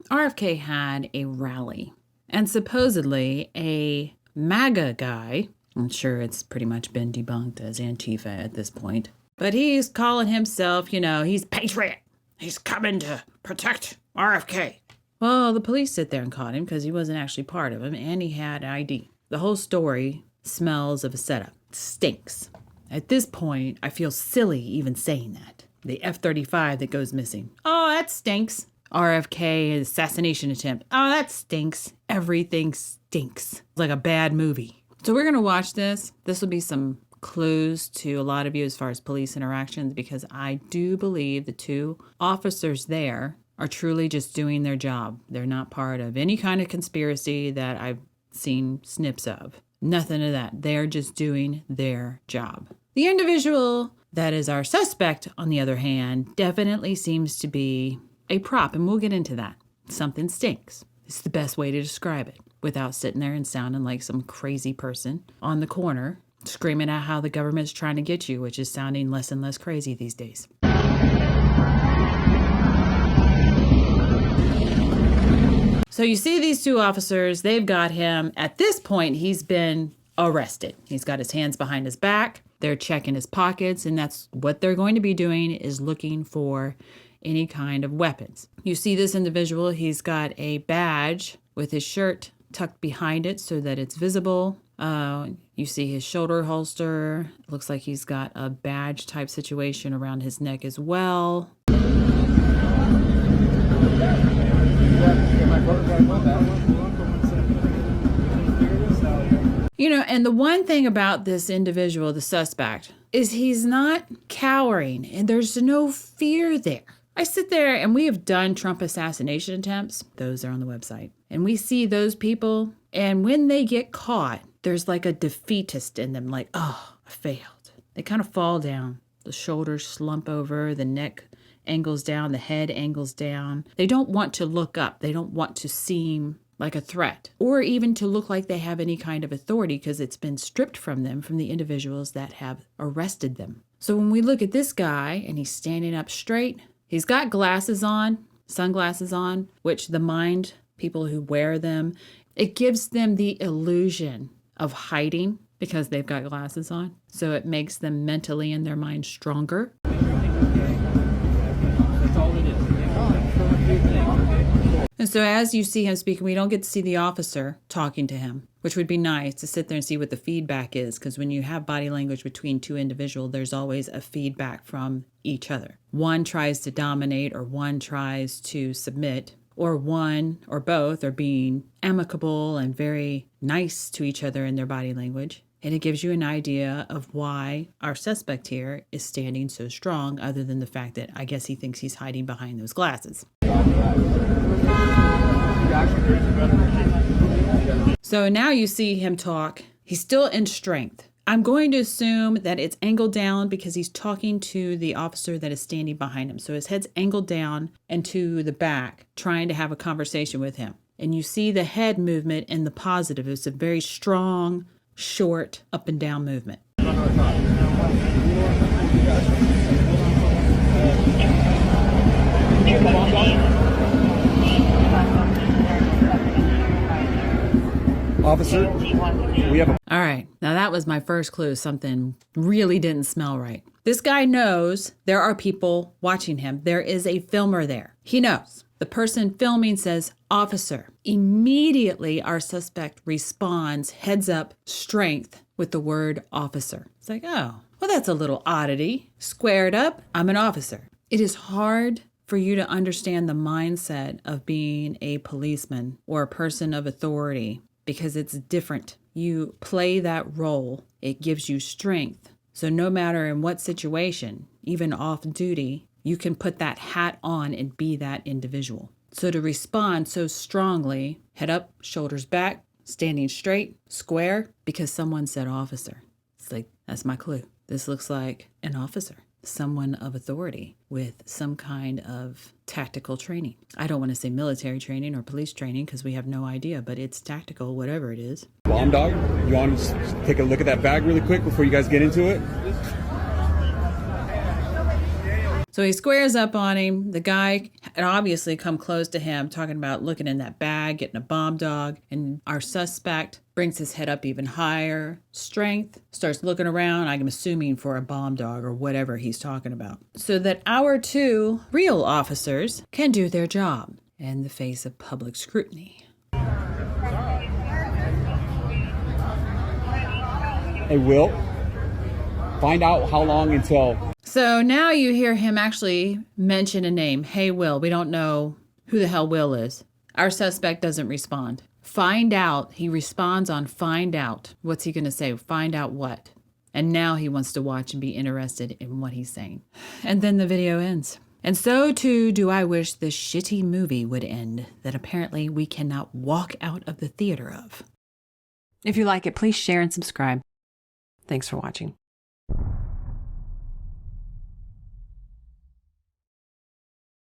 RFK had a rally, and supposedly a MAGA guy, I'm sure it's pretty much been debunked as Antifa at this point, but he's calling himself, he's patriot. He's coming to protect RFK. Well, the police sit there and caught him because he wasn't actually part of him, and he had ID. The whole story smells of a setup. It stinks. At this point, I feel silly even saying that. The F-35 that goes missing. Oh, that stinks. RFK assassination attempt. Oh, that stinks. Everything stinks. It's like a bad movie. So we're going to watch this. This will be some clues to a lot of you as far as police interactions, because I do believe the two officers there are truly just doing their job. They're not part of any kind of conspiracy that I've seen snips of. Nothing of that. They're just doing their job. The individual that is our suspect, on the other hand, definitely seems to be a prop, and we'll get into that. Something stinks. It's the best way to describe it without sitting there and sounding like some crazy person on the corner screaming at how the government's trying to get you, which is sounding less and less crazy these days. So you see these two officers, they've got him. At this point, he's been arrested. He's got his hands behind his back. They're checking his pockets, and that's what they're going to be doing, is looking for any kind of weapons. You see this individual, he's got a badge with his shirt tucked behind it so that it's visible. You see his shoulder holster. Looks like he's got a badge type situation around his neck as well. And the one thing about this individual, the suspect, is he's not cowering, and there's no fear there. I sit there, and we have done Trump assassination attempts. Those are on the website. And we see those people, and when they get caught, there's like a defeatist in them, like, oh, I failed. They kind of fall down. The shoulders slump over, the neck angles down, the head angles down. They don't want to look up. They don't want to seem like a threat, or even to look like they have any kind of authority, because it's been stripped from them from the individuals that have arrested them. So when we look at this guy, and he's standing up straight, he's got glasses on, sunglasses on, which people who wear them, it gives them the illusion of hiding because they've got glasses on. So it makes them mentally in their mind stronger. And so as you see him speaking, we don't get to see the officer talking to him, which would be nice to sit there and see what the feedback is. Because when you have body language between two individuals, there's always a feedback from each other. One tries to dominate, or one tries to submit, or one or both are being amicable and very nice to each other in their body language. And it gives you an idea of why our suspect here is standing so strong, other than the fact that I guess he thinks he's hiding behind those glasses. So now you see him talk. He's still in strength. I'm going to assume that it's angled down because he's talking to the officer that is standing behind him. So his head's angled down and to the back, trying to have a conversation with him. And you see the head movement in the positive. It's a very strong, short, up and down movement. Officer, we have All right, now that was my first clue. Something really didn't smell right. This guy knows there are people watching him. There is a filmer there. He knows. The person filming says, "Officer." Immediately, our suspect responds, heads up, strength, with the word officer. It's like, oh, well, that's a little oddity. Squared up, I'm an officer. It is hard for you to understand the mindset of being a policeman or a person of authority, because it's different. You play that role. It gives you strength. So no matter in what situation, even off duty, you can put that hat on and be that individual. So to respond so strongly, head up, shoulders back, standing straight, square, because someone said officer. It's like, that's my clue. This looks like an officer, someone of authority with some kind of tactical training. I don't want to say military training or police training because we have no idea, but it's tactical, whatever it is. Bomb dog, you want to take a look at that bag really quick before you guys get into it? So he squares up on him. The guy had obviously come close to him, talking about looking in that bag, getting a bomb dog. And our suspect brings his head up even higher. Strength, starts looking around, I'm assuming for a bomb dog or whatever he's talking about. So that our two real officers can do their job in the face of public scrutiny. Hey, Will, find out how long until... So now you hear him actually mention a name. Hey, Will, we don't know who the hell Will is. Our suspect doesn't respond. Find out. He responds on find out. What's he going to say? Find out what? And now he wants to watch and be interested in what he's saying. And then the video ends. And so too do I wish this shitty movie would end that apparently we cannot walk out of the theater of. If you like it, please share and subscribe. Thanks for watching.